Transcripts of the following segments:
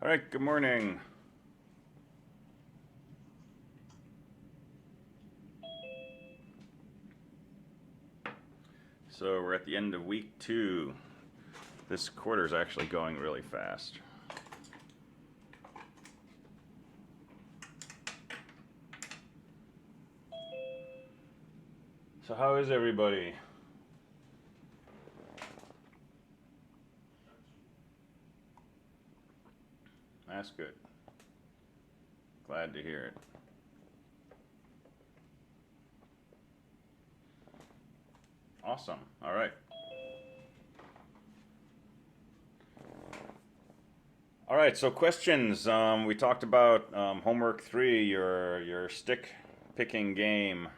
All right, good morning. So we're at the end of week 2. This quarter is actually going really fast. So how is everybody? That's good. Glad to hear it. Awesome. All right. All right, so questions. We talked about homework 3, your stick picking game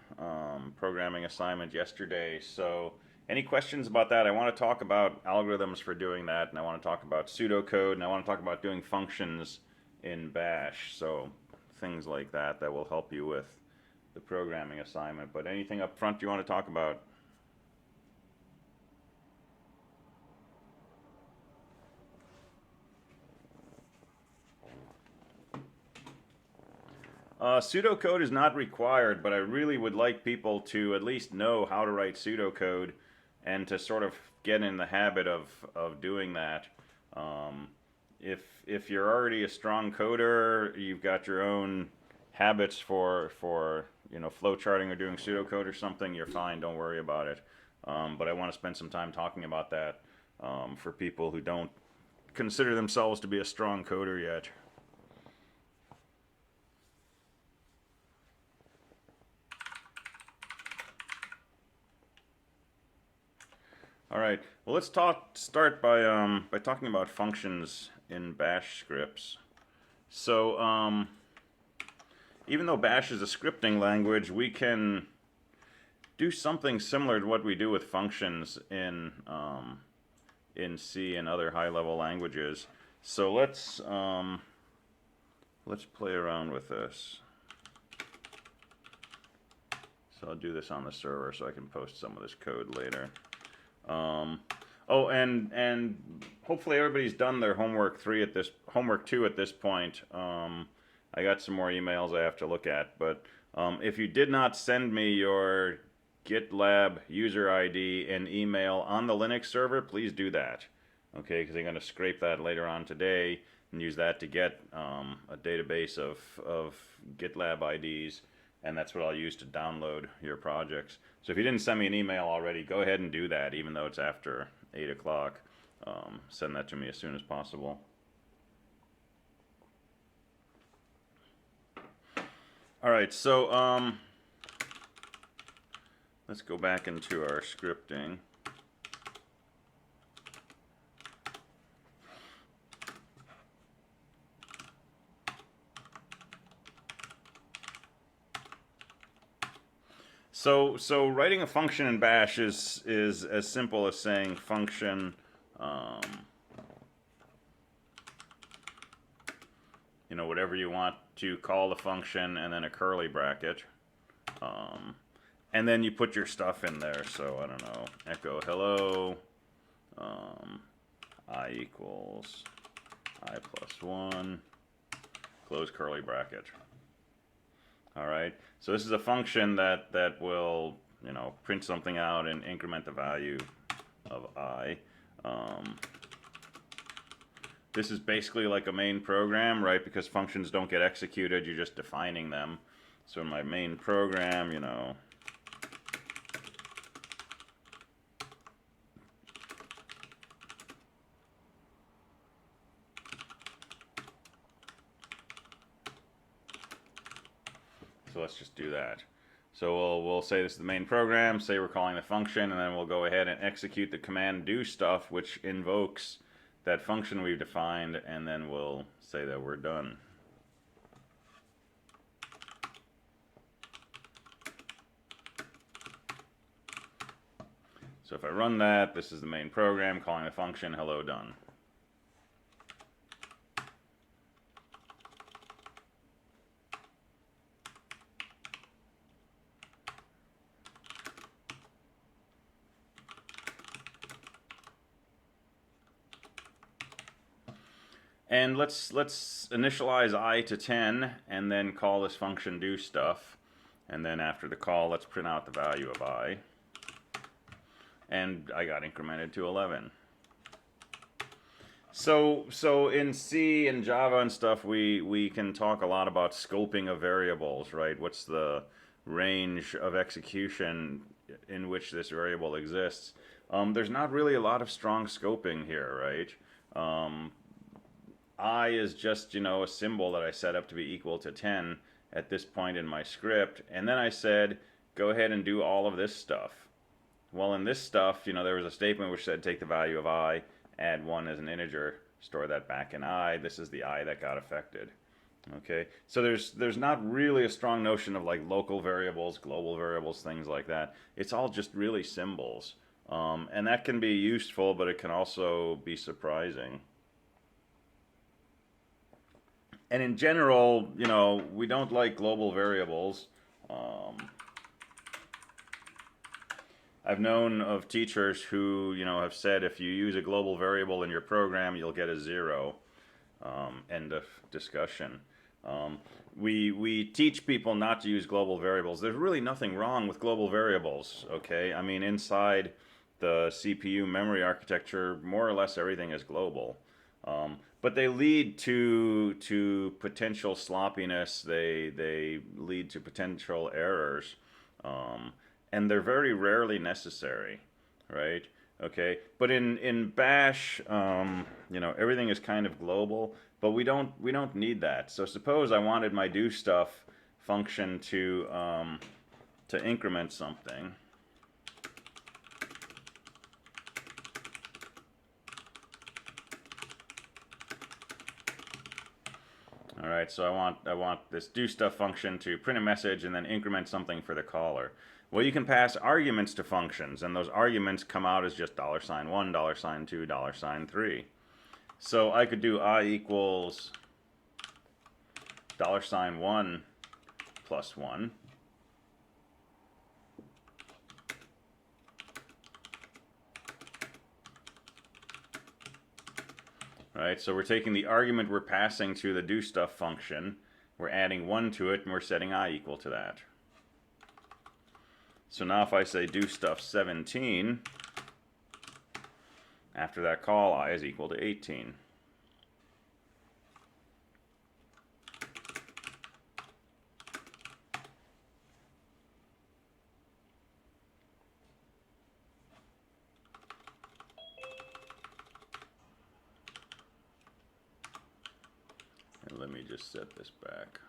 programming assignment yesterday. So any questions about that? I want to talk about algorithms for doing that, and I want to talk about pseudocode, and I want to talk about doing functions in Bash. So things like that will help you with the programming assignment. But anything up front you want to talk about? Pseudocode is not required, but I really would like people to at least know how to write pseudocode and to sort of get in the habit of doing that. If you're already a strong coder, you've got your own habits for flow charting or doing pseudocode or something, you're fine, don't worry about it. But I want to spend some time talking about that for people who don't consider themselves to be a strong coder yet. All right. Well, let's start by talking about functions in Bash scripts. So, even though Bash is a scripting language, we can do something similar to what we do with functions in C and other high-level languages. So let's play around with this. So I'll do this on the server so I can post some of this code later. And hopefully everybody's done their homework 2 at this point. I got some more emails I have to look at, but if you did not send me your GitLab user ID and email on the Linux server, please do that. Okay, because I'm going to scrape that later on today and use that to get a database of GitLab IDs. And that's what I'll use to download your projects. So if you didn't send me an email already, go ahead and do that, even though it's after 8 o'clock. Send that to me as soon as possible. All right, so let's go back into our scripting. So writing a function in Bash is as simple as saying function, whatever you want to call the function, and then a curly bracket, and then you put your stuff in there. So I don't know, echo hello, I equals I plus 1, close curly bracket. All right, so this is a function that will, print something out and increment the value of I. This is basically like a main program, right? Because functions don't get executed, you're just defining them. So in my main program, so let's just do that. So we'll say this is the main program, say we're calling the function, and then we'll go ahead and execute the command do stuff, which invokes that function we've defined, and then we'll say that we're done. So if I run that, this is the main program calling the function, hello, done. And let's initialize I to 10 and then call this function do stuff. And then after the call, let's print out the value of I. And I got incremented to 11. So in C and Java and stuff, we can talk a lot about scoping of variables, right? What's the range of execution in which this variable exists? There's not really a lot of strong scoping here, right? I is just, a symbol that I set up to be equal to 10 at this point in my script. And then I said, go ahead and do all of this stuff. Well, in this stuff, there was a statement which said take the value of I, add 1 as an integer, store that back in I. This is the I that got affected. Okay, so there's not really a strong notion of like local variables, global variables, things like that. It's all just really symbols. And that can be useful, but it can also be surprising. And in general, we don't like global variables. I've known of teachers who, have said if you use a global variable in your program, you'll get a 0. End of discussion. We teach people not to use global variables. There's really nothing wrong with global variables, okay? I mean, inside the CPU memory architecture, more or less everything is global. But they lead to potential sloppiness. They lead to potential errors. And they're very rarely necessary, right? Okay, but in Bash, everything is kind of global, but we don't need that. So suppose I wanted my do stuff function to increment something. All right, so I want this do stuff function to print a message and then increment something for the caller. Well, you can pass arguments to functions, and those arguments come out as just $1, $2, $3. So I could do I equals $1 plus 1. Right, so we're taking the argument we're passing to the do stuff function, we're adding 1 to it, and we're setting I equal to that. So now if I say do stuff 17, after that call, I is equal to 18. And let me just set this back.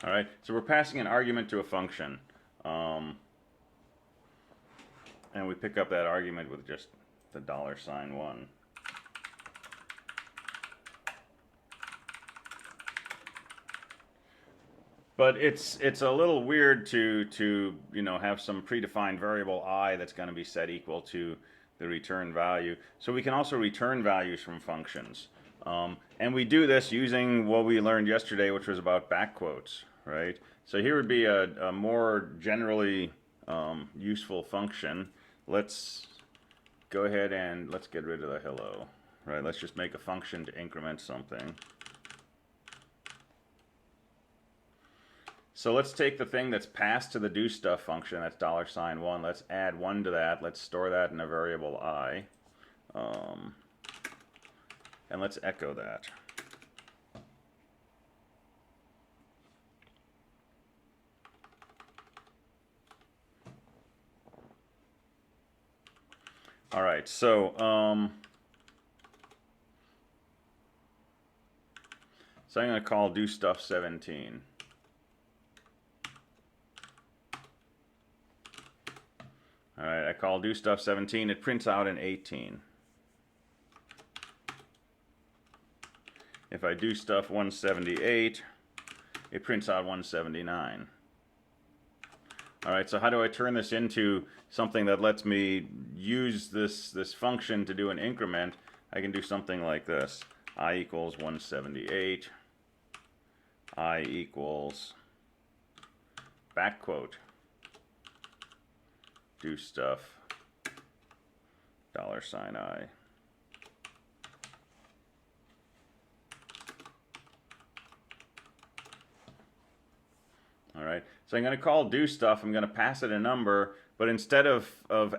All right, so we're passing an argument to a function, and we pick up that argument with just the $1. But it's a little weird to have some predefined variable I that's going to be set equal to the return value. So we can also return values from functions. And we do this using what we learned yesterday, which was about backquotes, right? So here would be a more generally useful function. Let's go ahead and let's get rid of the hello, right? Let's just make a function to increment something. So let's take the thing that's passed to the do stuff function, that's $1, let's add 1 to that, let's store that in a variable I, and let's echo that. All right, so I'm going to call do stuff 17. All right, I call do stuff 17. It prints out an 18. If I do stuff 178, it prints out 179. All right, so how do I turn this into something that lets me use this function to do an increment? I can do something like this. I equals 178. I equals back quote do stuff $I. All right, so I'm going to call do stuff. I'm going to pass it a number, but instead of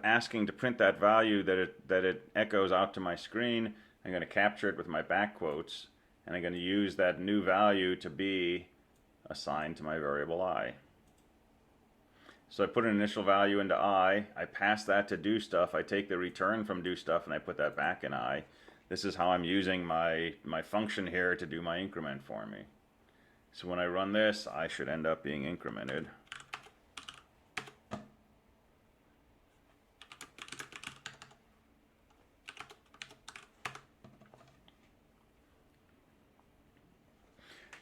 asking to print that value that it echoes out to my screen, I'm going to capture it with my back quotes, and I'm going to use that new value to be assigned to my variable I. So I put an initial value into I pass that to do stuff, I take the return from do stuff and I put that back in I. This is how I'm using my function here to do my increment for me. So when I run this, I should end up being incremented.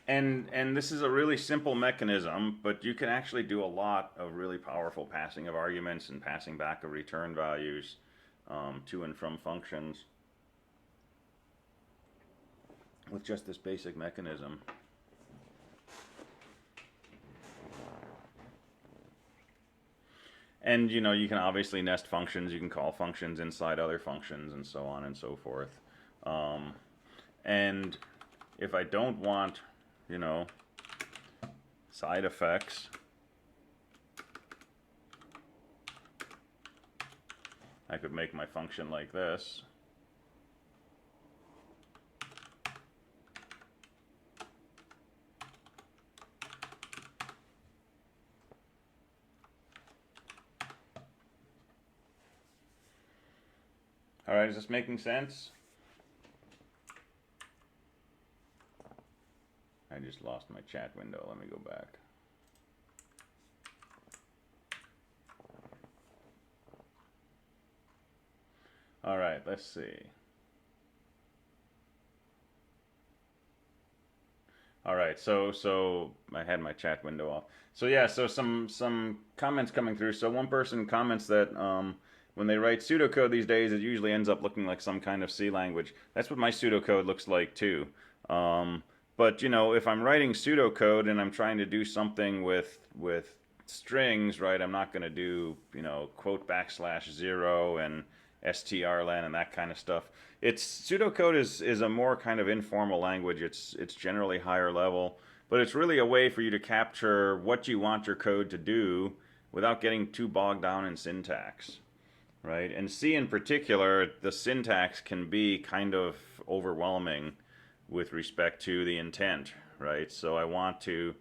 And this is a really simple mechanism, but you can actually do a lot of really powerful passing of arguments and passing back of return values to and from functions with just this basic mechanism. And you know, you can obviously nest functions, you can call functions inside other functions and so on and so forth. And if I don't want, you know, side effects, I could make my function like this. All right, is this making sense? I just lost my chat window. Let me go back. All right, let's see. All right, so I had my chat window off. So yeah, so some comments coming through. So one person comments that when they write pseudocode these days, it usually ends up looking like some kind of C language. That's what my pseudocode looks like too. But you know, if I'm writing pseudocode and I'm trying to do something with strings, right? I'm not going to do, you know, quote \0 and strlen and that kind of stuff. Pseudocode is a more kind of informal language. It's generally higher level, but it's really a way for you to capture what you want your code to do without getting too bogged down in syntax, right? And C in particular, the syntax can be kind of overwhelming with respect to the intent, right? So I want to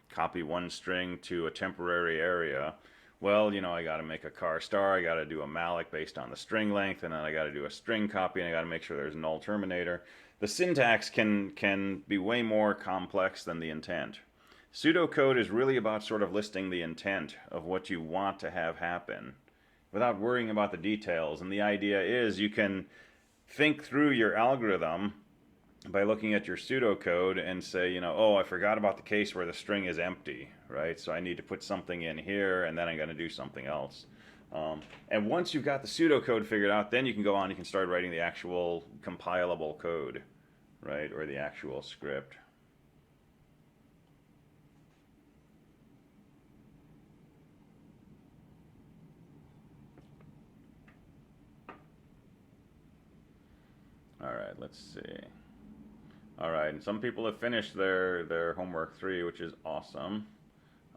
copy one string to a temporary area. Well, you know, I got to make a char star, I got to do a malloc based on the string length, and then I got to do a string copy, and I got to make sure there's a null terminator. The syntax can be way more complex than the intent. Pseudocode is really about sort of listing the intent of what you want to have happen without worrying about the details. And the idea is you can think through your algorithm by looking at your pseudocode and say, you know, oh, I forgot about the case where the string is empty, right? So I need to put something in here, and then I'm going to do something else. And once you've got the pseudocode figured out, then you can go on, you can start writing the actual compilable code, right, or the actual script. All right, let's see. All right, and some people have finished their homework 3, which is awesome.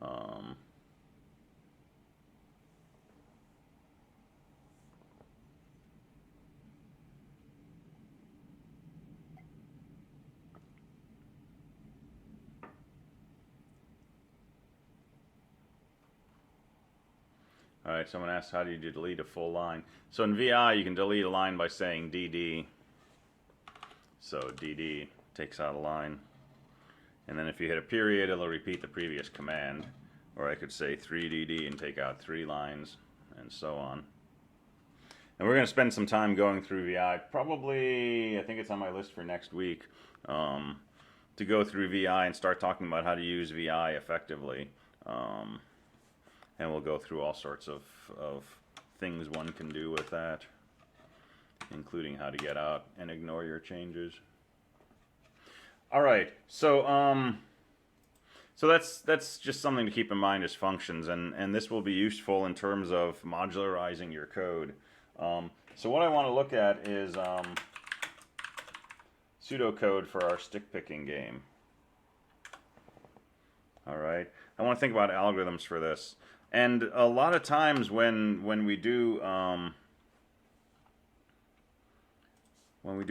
All right, someone asked, how do you delete a full line? So in VI, you can delete a line by saying DD. So DD takes out a line. And then if you hit a period, it'll repeat the previous command. Or I could say 3DD and take out 3 lines, and so on. And we're going to spend some time going through VI. Probably, I think it's on my list for next week, to go through VI and start talking about how to use VI effectively. And we'll go through all sorts of things one can do with that, including how to get out and ignore your changes. All right. So that's just something to keep in mind as functions, and this will be useful in terms of modularizing your code. So what I want to look at is pseudocode for our stick picking game. All right. I want to think about algorithms for this, and a lot of times when we do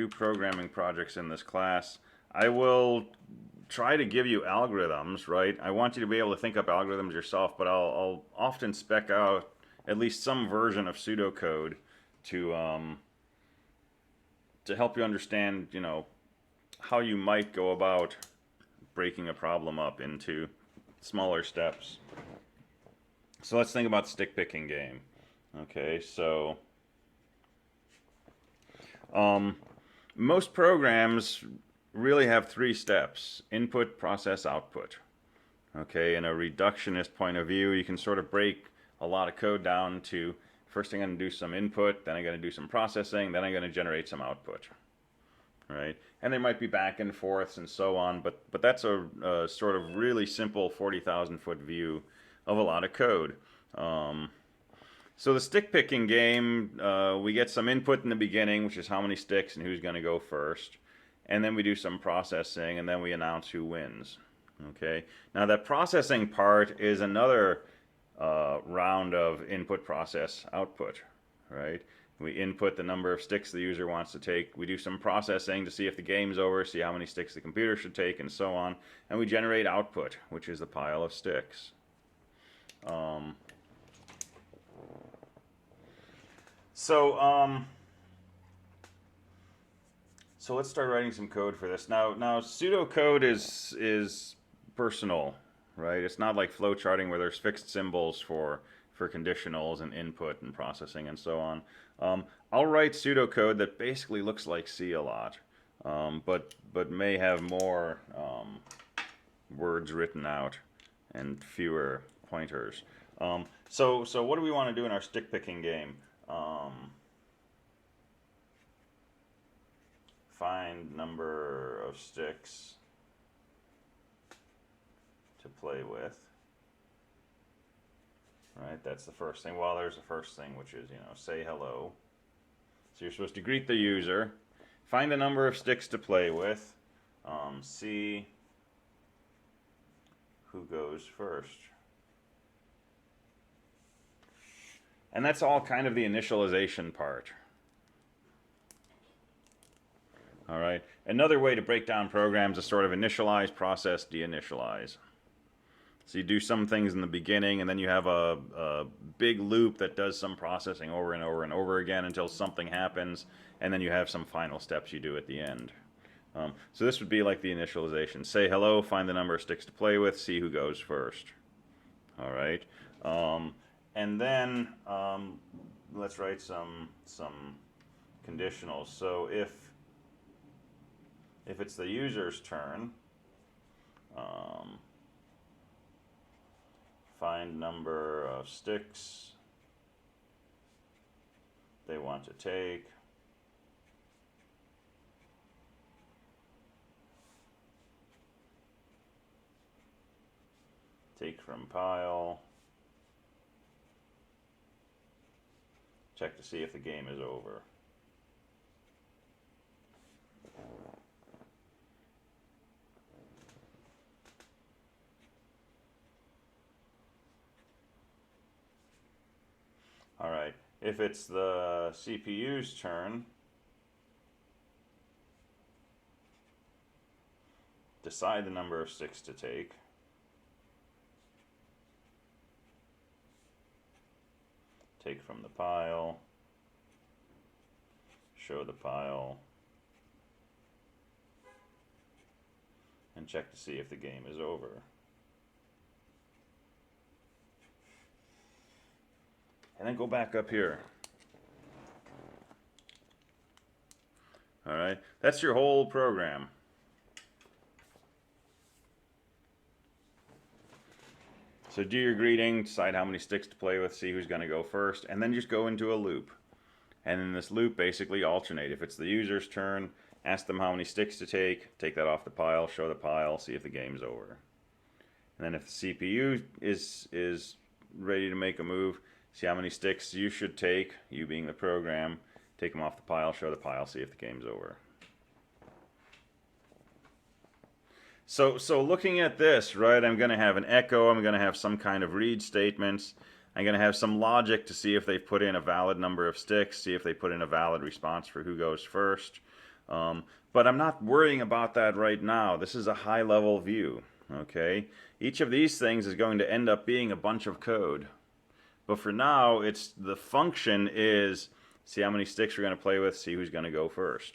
programming projects in this class, I will try to give you algorithms, right? I want you to be able to think up algorithms yourself, but I'll often spec out at least some version of pseudocode to help you understand, how you might go about breaking a problem up into smaller steps. So let's think about stick picking game. Okay, so most programs really have three steps: input, process, output. Okay, in a reductionist point of view, you can sort of break a lot of code down to, first I'm going to do some input, then I'm going to do some processing, then I'm going to generate some output. Right? And there might be back and forths and so on, but that's a sort of really simple 40,000 foot view of a lot of code. So the stick picking game, we get some input in the beginning, which is how many sticks and who's going to go first. And then we do some processing, and then we announce who wins. Okay. Now that processing part is another round of input, process, output. Right. We input the number of sticks the user wants to take. We do some processing to see if the game's over, see how many sticks the computer should take, and so on. And we generate output, which is the pile of sticks. So let's start writing some code for this. Now pseudocode is personal, right? It's not like flowcharting where there's fixed symbols for conditionals and input and processing and so on. I'll write pseudocode that basically looks like C a lot, but may have more words written out and fewer pointers. So what do we want to do in our stick picking game? Find number of sticks to play with. Right, that's the first thing. Well, there's the first thing, which is, say hello. So you're supposed to greet the user, find the number of sticks to play with, see who goes first. And that's all kind of the initialization part. All right. Another way to break down programs is sort of initialize, process, deinitialize. So you do some things in the beginning, and then you have a big loop that does some processing over and over and over again until something happens, and then you have some final steps you do at the end. So this would be like the initialization. Say hello, find the number of sticks to play with, see who goes first. All right. And then let's write some conditionals. So if it's the user's turn, find number of sticks they want to take. Take from pile. Check to see if the game is over. All right, if it's the CPU's turn, decide the number of sticks to take. Take from the pile, show the pile, and check to see if the game is over. And then go back up here. All right, that's your whole program. So do your greeting, decide how many sticks to play with, see who's going to go first, and then just go into a loop. and in this loop basically alternate. If it's the user's turn, ask them how many sticks to take that off the pile, show the pile, see if the game's over. And then if the CPU is ready to make a move, see how many sticks you should take, you being the program, take them off the pile, show the pile, see if the game's over. So looking at this, right, I'm going to have an echo, I'm going to have some kind of read statements, I'm going to have some logic to see if they've put in a valid number of sticks, see if they put in a valid response for who goes first. But I'm not worrying about that right now. This is a high-level view, okay? Each of these things is going to end up being a bunch of code. But for now, it's the function is see how many sticks we're going to play with, see who's going to go first.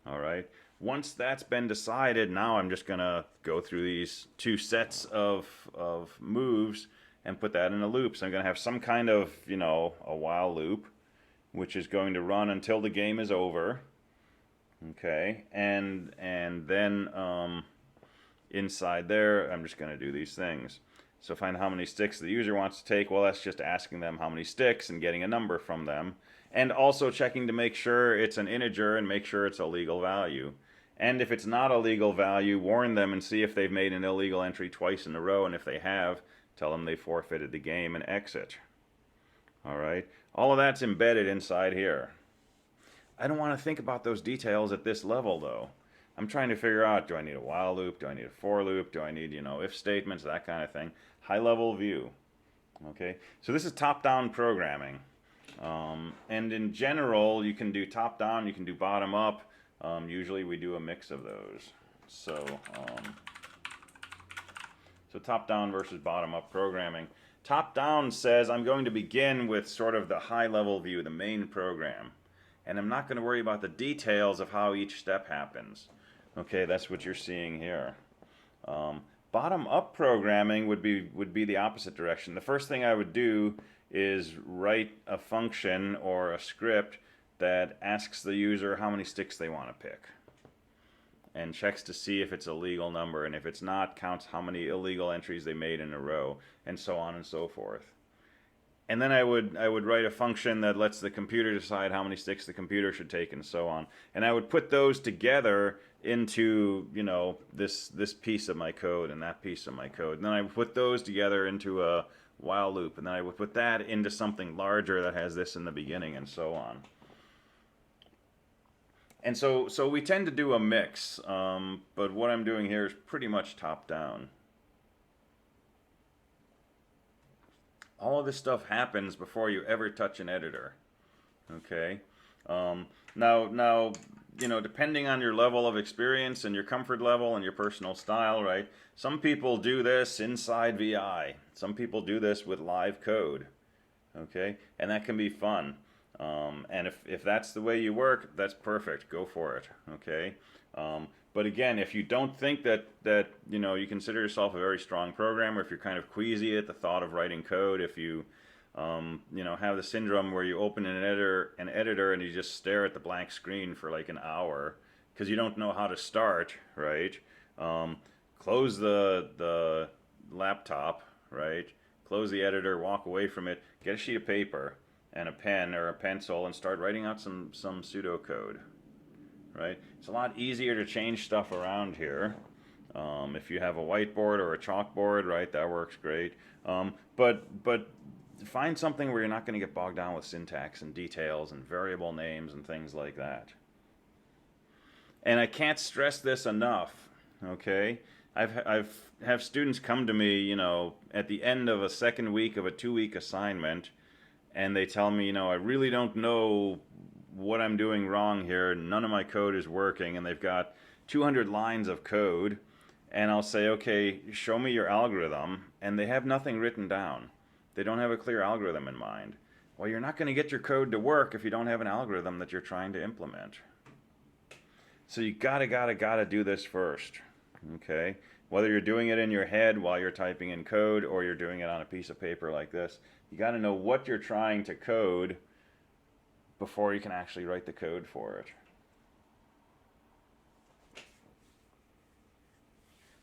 All right? Once that's been decided, now I'm just going to go through these two sets of moves and put that in a loop. So I'm going to have some kind of, you know, a while loop, which is going to run until the game is over. Okay, and then inside there, I'm just going to do these things. So find how many sticks the user wants to take. Well, that's just asking them how many sticks and getting a number from them. And also checking to make sure it's an integer and make sure it's a legal value. And if it's not a legal value, warn them and see if they've made an illegal entry twice in a row. And if they have, tell them they forfeited the game and exit. All right, all of that's embedded inside here. I don't want to think about those details at this level, though. I'm trying to figure out, do I need a while loop? Do I need a for loop? Do I need, you know, if statements, that kind of thing? High-level view. Okay, so this is top-down programming. And in general, you can do top-down, you can do bottom-up. Usually we do a mix of those. So top-down versus bottom-up programming. Top-down says I'm going to begin with sort of the high-level view, the main program. And I'm not going to worry about the details of how each step happens. Okay, that's what you're seeing here. Bottom-up programming would be the opposite direction. The first thing I would do is write a function or a script that asks the user how many sticks they want to pick. And checks to see if it's a legal number. And if it's not, counts how many illegal entries they made in a row. And so on and so forth. And then I would write a function that lets the computer decide how many sticks the computer should take and so on. And I would put those together into, you know, this piece of my code and that piece of my code. And then I would put those together into a while loop. And then I would put that into something larger that has this in the beginning and so on. And so we tend to do a mix. But what I'm doing here is pretty much top down. All of this stuff happens before you ever touch an editor, okay? Now, you know, depending on your level of experience and your comfort level and your personal style, right? Some people do this inside VI. Some people do this with live code, okay? And that can be fun. And if that's the way you work, that's perfect. Go for it, okay? But again, if you don't think that you know, you consider yourself a very strong programmer, if you're kind of queasy at the thought of writing code, if you you know, have the syndrome where you open an editor and you just stare at the blank screen for like an hour because you don't know how to start, right? Close the laptop, right? Close the editor, walk away from it, get a sheet of paper and a pen or a pencil and start writing out some pseudocode. Right? It's a lot easier to change stuff around here. If you have a whiteboard or a chalkboard, right, that works great. But find something where you're not going to get bogged down with syntax and details and variable names and things like that. And I can't stress this enough, okay? I've have students come to me, you know, at the end of a second week of a 2-week assignment, and they tell me, you know, I really don't know what I'm doing wrong here, none of my code is working, and they've got 200 lines of code, and I'll say, okay, show me your algorithm, and they have nothing written down. They don't have a clear algorithm in mind. Well, you're not going to get your code to work if you don't have an algorithm that you're trying to implement. So you gotta do this first, okay? Whether you're doing it in your head while you're typing in code, or you're doing it on a piece of paper like this, you gotta know what you're trying to code before you can actually write the code for it.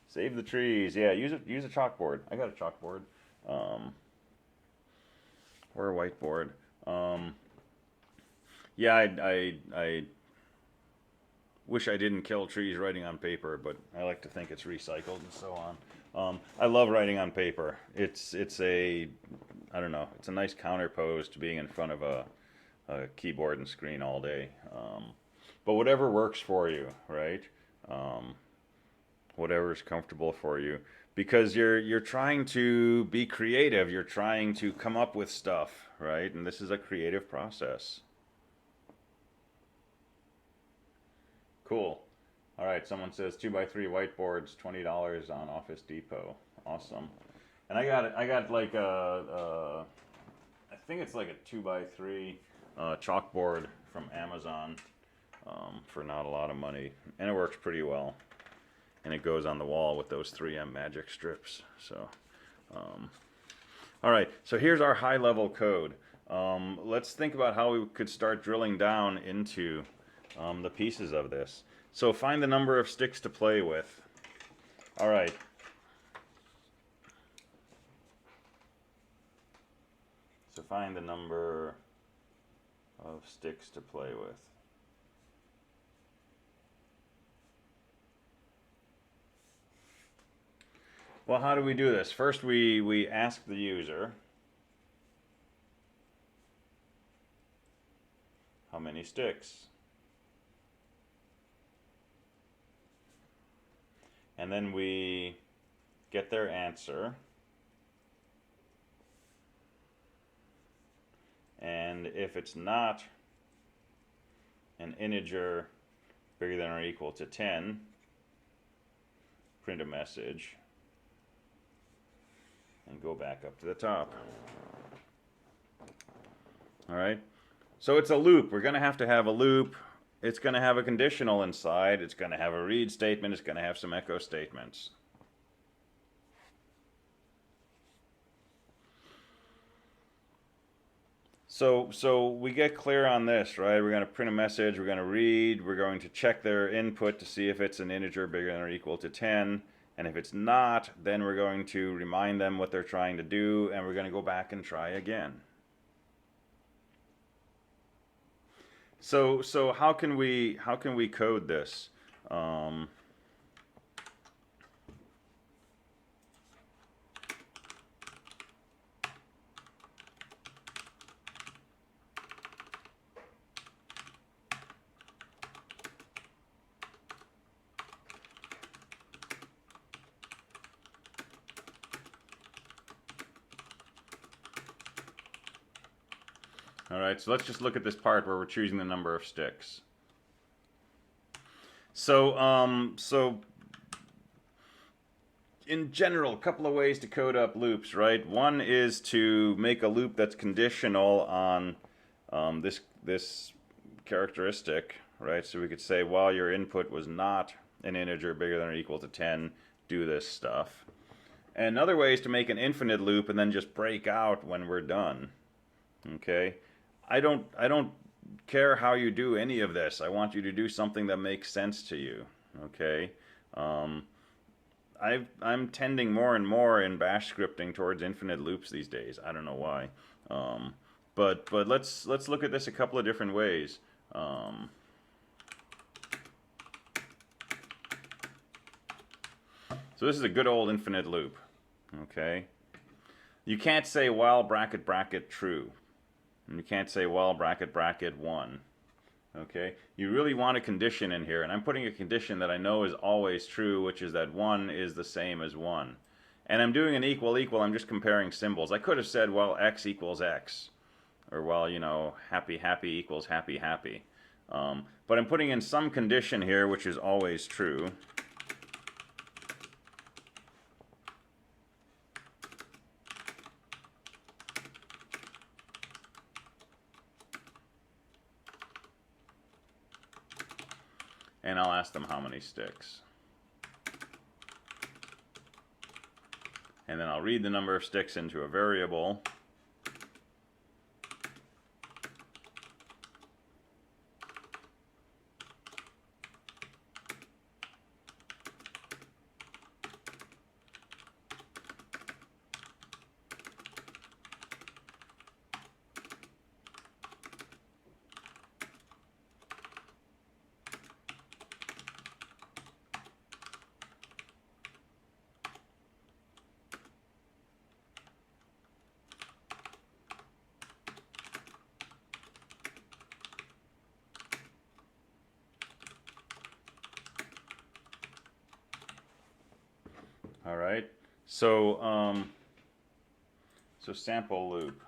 Save the trees. Yeah, use a chalkboard. I got a chalkboard. Or a whiteboard. Yeah, I wish I didn't kill trees writing on paper, but I like to think it's recycled and so on. I love writing on paper. It's a, I don't know, it's a nice counterpose to being in front of a keyboard and screen all day. But whatever works for you, right? Whatever is comfortable for you, because you're trying to be creative. You're trying to come up with stuff, right? And this is a creative process. Cool. All right, someone says 2x3 whiteboards, $20 on Office Depot. Awesome. And I got like I think it's like a 2x3 chalkboard from Amazon for not a lot of money, and it works pretty well. And it goes on the wall with those 3M magic strips. So, all right. So here's our high-level code. Let's think about how we could start drilling down into the pieces of this. So find the number of sticks to play with. All right. So find the number of sticks to play with. Well, how do we do this? First, we ask the user how many sticks. And then we get their answer. And if it's not an integer bigger than or equal to 10, print a message and go back up to the top. All right. So it's a loop. We're going to have a loop. It's going to have a conditional inside. It's going to have a read statement. It's going to have some echo statements. So we get clear on this, right? We're going to print a message. We're going to read. We're going to check their input to see if it's an integer bigger than or equal to 10. And if it's not, then we're going to remind them what they're trying to do, and we're going to go back and try again. So how can we code this? All right, so let's just look at this part where we're choosing the number of sticks. So in general, a couple of ways to code up loops, right? One is to make a loop that's conditional on this characteristic, right? So we could say, while your input was not an integer bigger than or equal to 10, do this stuff. And another way is to make an infinite loop and then just break out when we're done. Okay? I don't care how you do any of this. I want you to do something that makes sense to you. Okay? I'm tending more and more in bash scripting towards infinite loops these days. I don't know why. But let's look at this a couple of different ways. So this is a good old infinite loop. Okay? You can't say while bracket bracket true. And you can't say while bracket bracket 1. Okay? You really want a condition in here, and I'm putting a condition that I know is always true, which is that 1 is the same as 1. And I'm doing an equal equal, I'm just comparing symbols. I could have said, well, x equals x. Or, well, you know, happy happy equals happy happy. But I'm putting in some condition here, which is always true. And I'll ask them how many sticks. And then I'll read the number of sticks into a variable. All right. So so sample loop.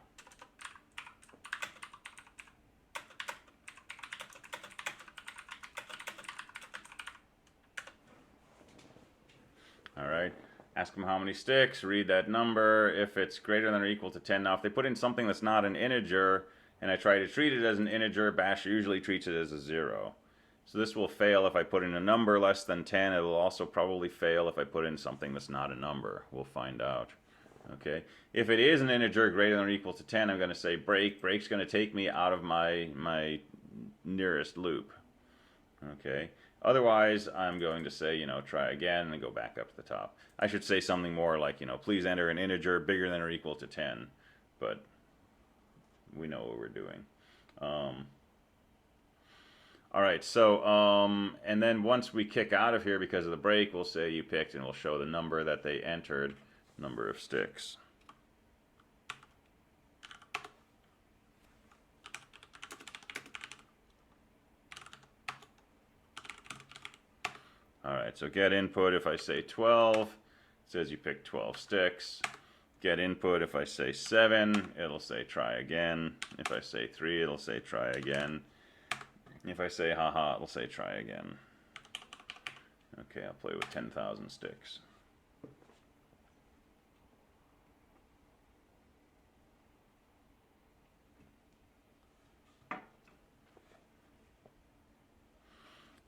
All right. Ask them how many sticks, read that number. If it's greater than or equal to 10. Now, if they put in something that's not an integer, and I try to treat it as an integer, Bash usually treats it as a 0. So this will fail if I put in a number less than 10. It will also probably fail if I put in something that's not a number. We'll find out. Okay. If it is an integer greater than or equal to 10, I'm going to say break. Break's going to take me out of my nearest loop. Okay. Otherwise, I'm going to say, try again and go back up to the top. I should say something more like, please enter an integer bigger than or equal to 10. But we know what we're doing. All right, so, and then once we kick out of here because of the break, we'll say you picked, and we'll show the number that they entered, number of sticks. All right, so get input if I say 12, it says you picked 12 sticks. Get input if I say 7, it'll say try again. If I say 3, it'll say try again. If I say haha, it'll say try again. Okay, I'll play with 10,000 sticks.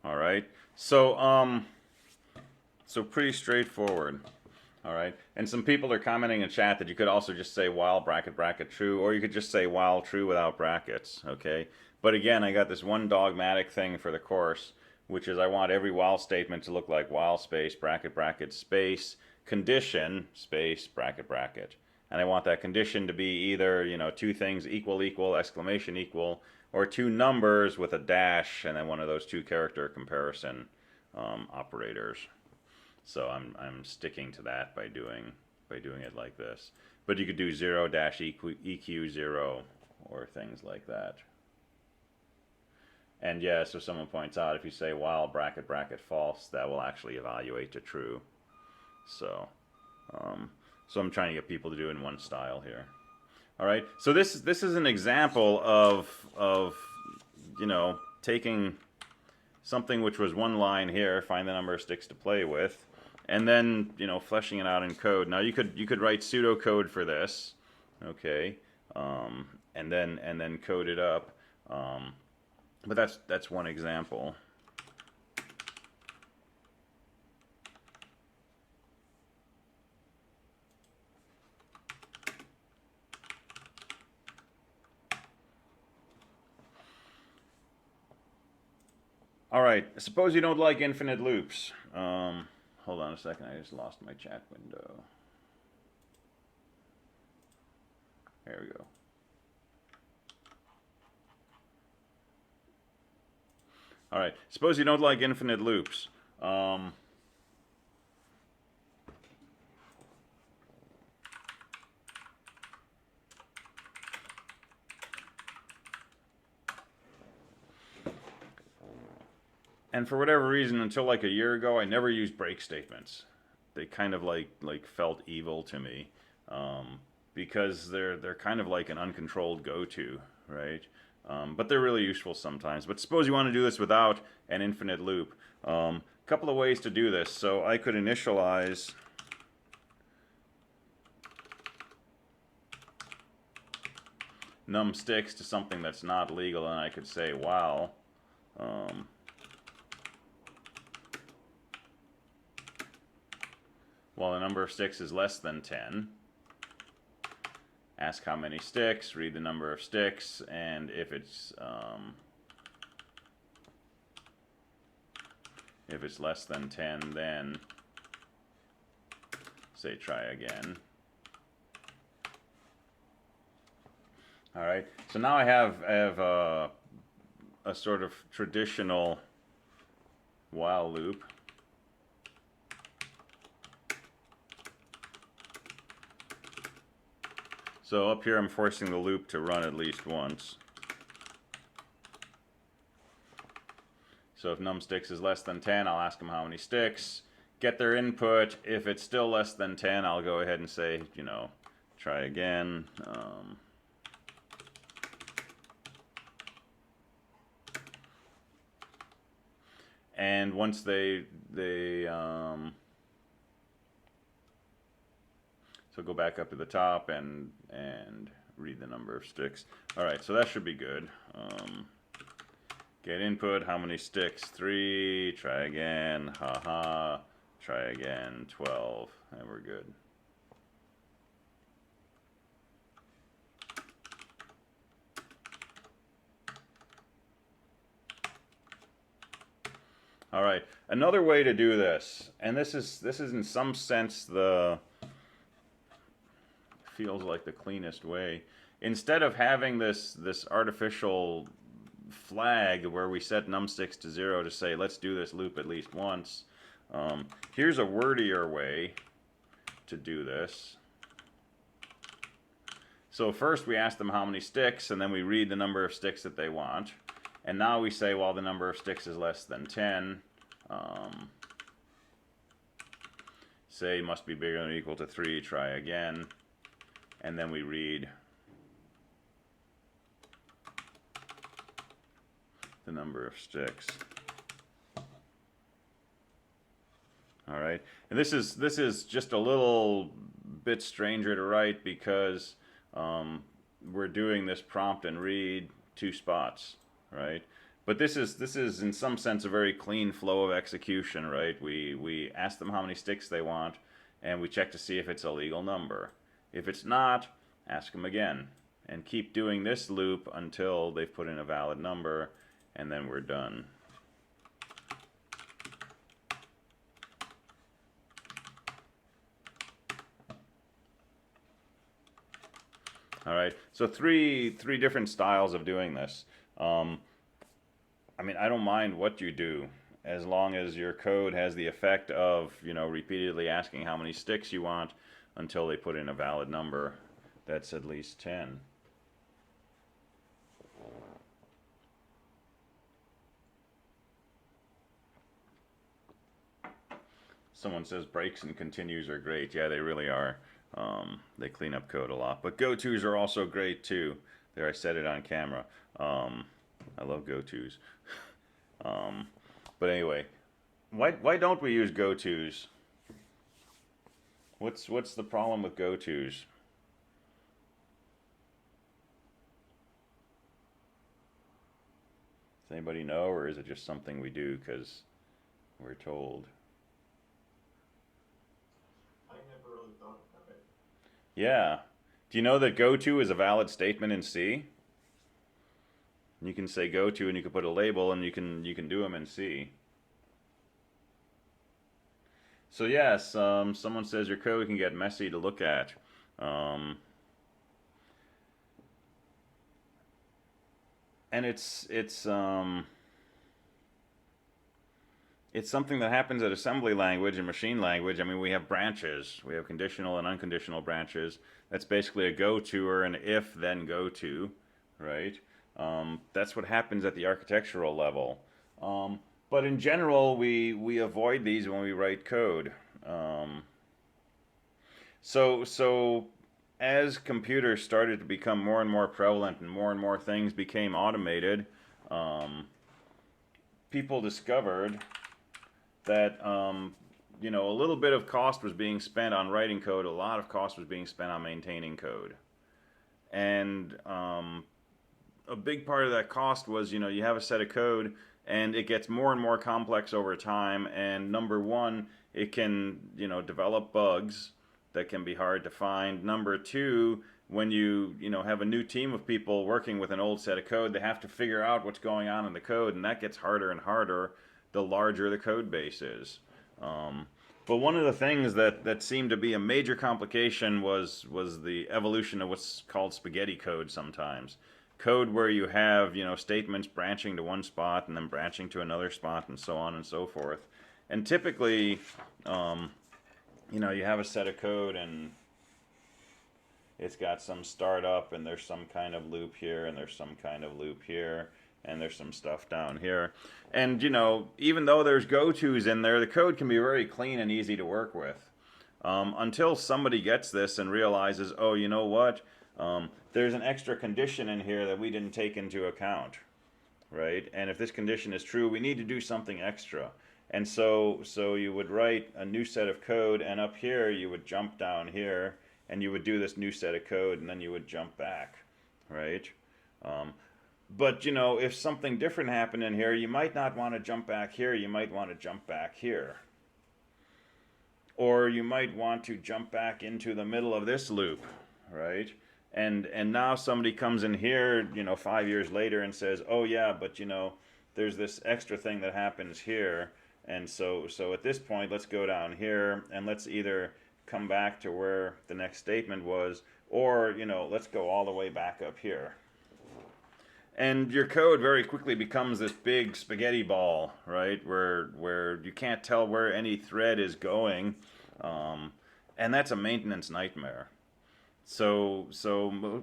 All right, so pretty straightforward. All right, and some people are commenting in chat that you could also just say while bracket bracket true, or you could just say while true without brackets. Okay, but again, I got this one dogmatic thing for the course, which is I want every while statement to look like while space bracket bracket space condition space bracket bracket, and I want that condition to be either two things equal equal exclamation equal, or two numbers with a dash and then one of those two character comparison operators. So I'm sticking to that by doing it like this. But you could do 0-EQ0 or things like that. And yeah, so someone points out if you say while bracket bracket false, that will actually evaluate to true. So so I'm trying to get people to do it in one style here. All right. So this is an example of taking something which was one line here, find the number of sticks to play with, and then fleshing it out in code. Now you could write pseudocode for this, okay, and then code it up, but that's one example. All right, suppose you don't like infinite loops. Hold on a second, I just lost my chat window. There we go. All right, suppose you don't like infinite loops. And for whatever reason, until like a year ago, I never used break statements. They kind of like felt evil to me, because they're kind of like an uncontrolled go-to, right? But they're really useful sometimes. But suppose you want to do this without an infinite loop. A couple of ways to do this. So I could initialize num sticks to something that's not legal, and I could say while the number of sticks is less than 10, ask how many sticks, read the number of sticks, and if it's less than 10, then say try again. All right, so now I have a sort of traditional while loop. So up here I'm forcing the loop to run at least once. So if num sticks is less than 10, I'll ask them how many sticks. get their input. If it's still less than 10, I'll go ahead and say, you know, try again. And once they so go back up to the top and read the number of sticks. All right, so that should be good. Get input, how many sticks? 3, try again, haha, try again, 12, and we're good. All right, another way to do this, and this is in some sense feels like the cleanest way. Instead of having this artificial flag where we set numsticks to 0 to say let's do this loop at least once, here's a wordier way to do this. So first we ask them how many sticks, and then we read the number of sticks that they want. And now we say, well, the number of sticks is less than 10. Say must be bigger than or equal to 3, try again. And then we read the number of sticks. All right, and this is just a little bit stranger to write because we're doing this prompt and read 2 spots, right? But this is in some sense a very clean flow of execution, right? We ask them how many sticks they want, and we check to see if it's a legal number. If it's not, ask them again, and keep doing this loop until they've put in a valid number, and then we're done. All right, so three different styles of doing this. I mean, I don't mind what you do, as long as your code has the effect of, you know, repeatedly asking how many sticks you want until they put in a valid number that's at least 10. Someone says breaks and continues are great. Yeah, they really are. They clean up code a lot. But gotos are also great too. There, I said it on camera. I love gotos. But anyway, why don't we use gotos? What's the problem with gotos? Does anybody know, or is it just something we do because we're told? I never really thought of it. Yeah. Do you know that goto is a valid statement in C? You can say goto and you can put a label, and you can do them in C. So yes, someone says your code can get messy to look at. And it's something that happens at assembly language and machine language. I mean, we have branches. We have conditional and unconditional branches. That's basically a go to or an if then go to, right? That's what happens at the architectural level. But in general, we avoid these when we write code. So as computers started to become more and more prevalent and more things became automated, people discovered that you know, a little bit of cost was being spent on writing code, a lot of cost was being spent on maintaining code. And a big part of that cost was, you know, you have a set of code and it gets more and more complex over time, and number one, it can, you know, develop bugs that can be hard to find. Number two, when you know, have a new team of people working with an old set of code, they have to figure out what's going on in the code, and that gets harder and harder the larger the code base is. But one of the things that seemed to be a major complication was the evolution of what's called spaghetti code sometimes. Code where you have, you know, statements branching to one spot and then branching to another spot and so on and so forth. And typically, you know, you have a set of code and it's got some startup and there's some kind of loop here and there's some kind of loop here. and there's some stuff down here. And, you know, even though there's gotos in there, the code can be very clean and easy to work with. Until somebody gets this and realizes, oh, you know what? There's an extra condition in here that we didn't take into account, right? And if this condition is true, we need to do something extra. And so you would write a new set of code, and up here you would jump down here, and you would do this new set of code, and then you would jump back, right? But, you know, if something different happened in here, you might not want to jump back here, you might want to jump back here. Or you might want to jump back into the middle of this loop, right? And now somebody comes in here, you know, 5 years later and says, oh yeah, but you know, there's this extra thing that happens here. And so at this point, let's go down here and let's either come back to where the next statement was, or, you know, let's go all the way back up here. And your code very quickly becomes this big spaghetti ball, right? Where you can't tell where any thread is going. And that's a maintenance nightmare. So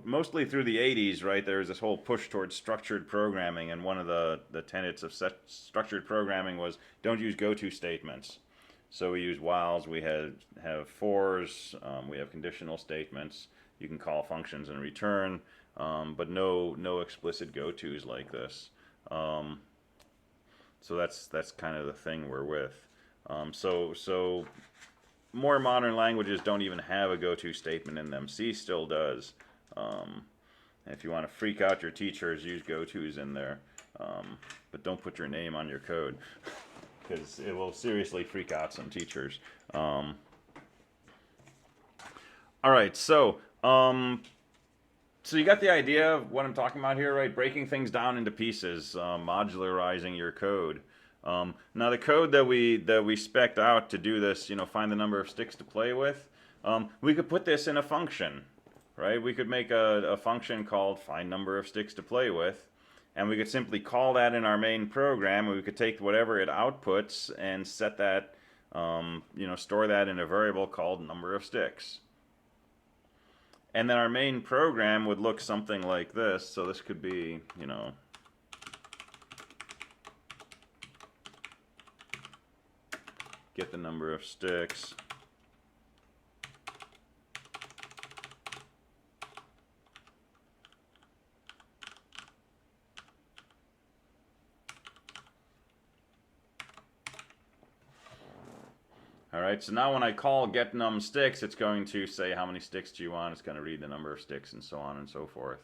mostly through the 80s, right, there was this whole push towards structured programming, and one of the tenets of structured programming was don't use goto statements. So we use whiles, we have fors, we have conditional statements. You can call functions and return, but no explicit gotos like this. So that's kind of the thing we're with. So more modern languages don't even have a goto statement in them. C still does. If you want to freak out your teachers, use gotos in there. But don't put your name on your code, because it will seriously freak out some teachers. All right, so you got the idea of what I'm talking about here, right? Breaking things down into pieces, modularizing your code. Now the code that we spec'd out to do this, you know, find the number of sticks to play with, we could put this in a function, right? We could make a function called find number of sticks to play with, and we could simply call that in our main program, and we could take whatever it outputs and set that, you know, store that in a variable called number of sticks. And then our main program would look something like this. So this could be, you know, get the number of sticks. All right, so now when I call get num sticks, it's going to say how many sticks do you want. It's going to read the number of sticks and so on and so forth.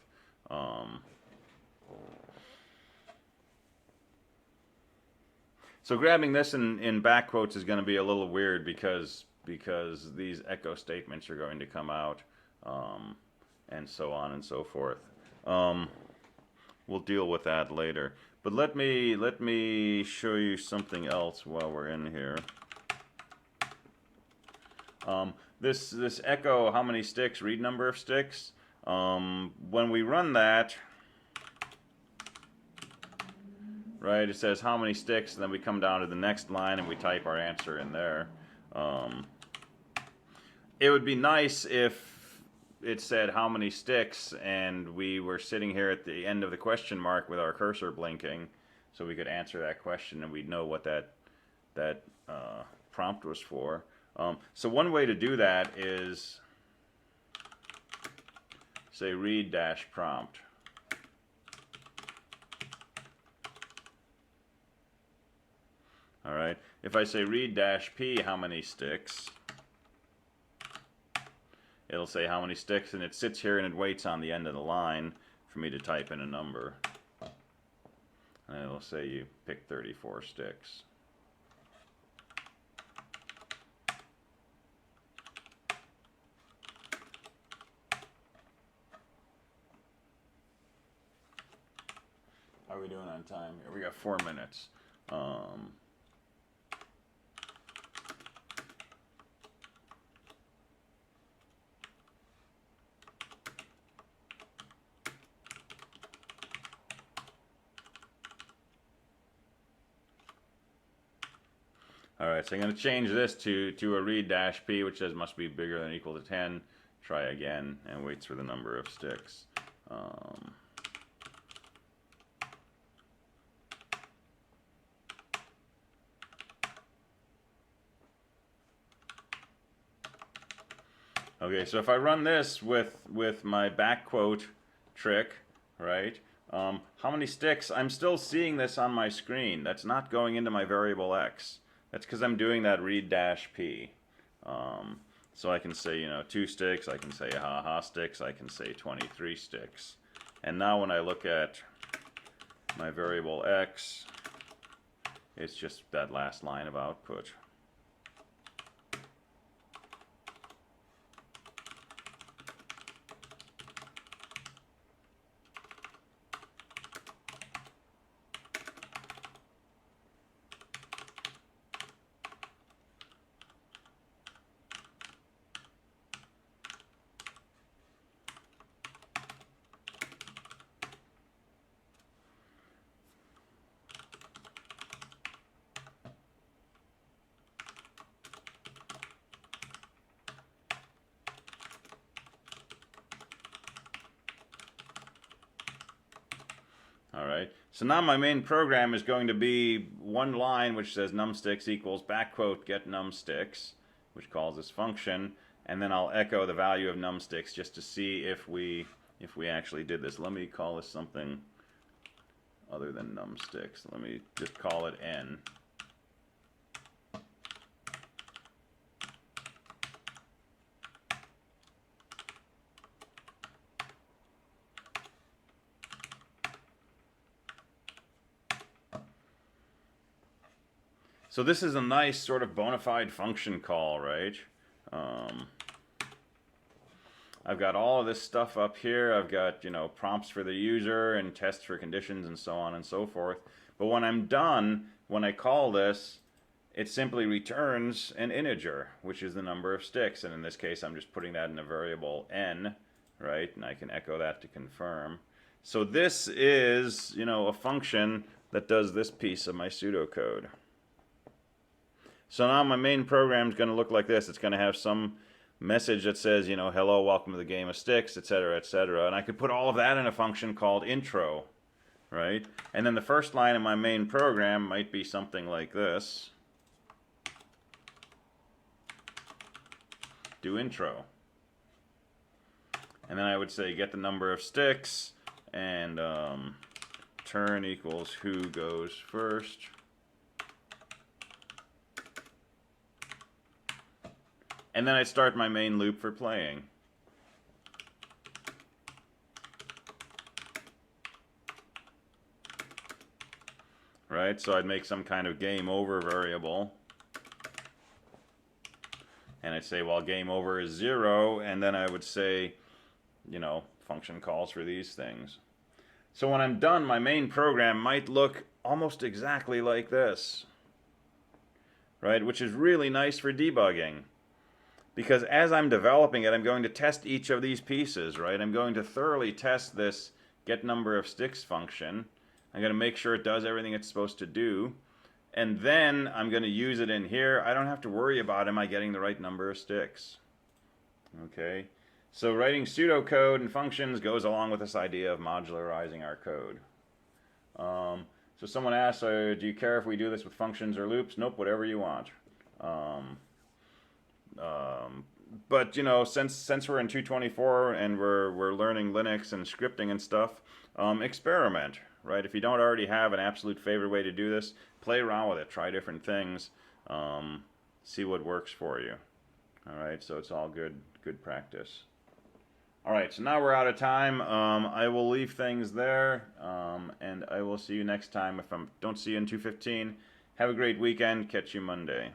So grabbing this in back quotes is going to be a little weird because these echo statements are going to come out, and so on and so forth. We'll deal with that later. But let me show you something else while we're in here. This echo how many sticks, read number of sticks, when we run that, right, it says how many sticks, and then we come down to the next line and we type our answer in there. It would be nice if it said how many sticks and we were sitting here at the end of the question mark with our cursor blinking, so we could answer that question and we'd know what that prompt was for. So one way to do that is say read dash prompt. All right. If I say read dash p how many sticks, it'll say how many sticks, and it sits here and it waits on the end of the line for me to type in a number. And it'll say you pick 34 sticks. How are we doing on time here? We got 4 minutes. All right, so I'm going to change this to a read dash p, which says must be bigger than or equal to 10. Try again, and waits for the number of sticks. Okay, so if I run this with my back quote trick, right? How many sticks? I'm still seeing this on my screen. That's not going into my variable x. That's because I'm doing that read dash p. So I can say, you know, 2 sticks. I can say haha sticks. I can say 23 sticks. And now when I look at my variable x, it's just that last line of output. Alright, so now my main program is going to be one line which says numsticks equals back quote get numsticks, which calls this function, and then I'll echo the value of numsticks just to see if we actually did this. Let me call this something other than numsticks. Let me just call it n. So this is a nice sort of bona fide function call, right? I've got all of this stuff up here. I've got, you know, prompts for the user and tests for conditions and so on and so forth. But when I'm done, when I call this, it simply returns an integer, which is the number of sticks. And in this case, I'm just putting that in a variable n, right? And I can echo that to confirm. So this is, you know, a function that does this piece of my pseudocode. So now my main program is going to look like this. It's going to have some message that says, you know, hello, welcome to the game of sticks, etc., etc. And I could put all of that in a function called intro, right? And then the first line of my main program might be something like this. Do intro. And then I would say get the number of sticks and turn equals who goes first. And then I start my main loop for playing. Right, so I'd make some kind of game over variable. And I'd say, well, game over is 0, and then I would say, you know, function calls for these things. So when I'm done, my main program might look almost exactly like this. Right, which is really nice for debugging. Because as I'm developing it, I'm going to test each of these pieces, right? I'm going to thoroughly test this get number of sticks function. I'm going to make sure it does everything it's supposed to do. And then I'm going to use it in here. I don't have to worry about am I getting the right number of sticks. Okay? So writing pseudocode and functions goes along with this idea of modularizing our code. So someone asks, do you care if we do this with functions or loops? Nope, whatever you want. But you know, since we're in 224 and we're learning Linux and scripting and stuff, experiment, right? If you don't already have an absolute favorite way to do this, play around with it, try different things, see what works for you. All right, so it's all good practice. All right, so now we're out of time. I will leave things there, and I will see you next time. If I don't see you in 215, have a great weekend. Catch you Monday.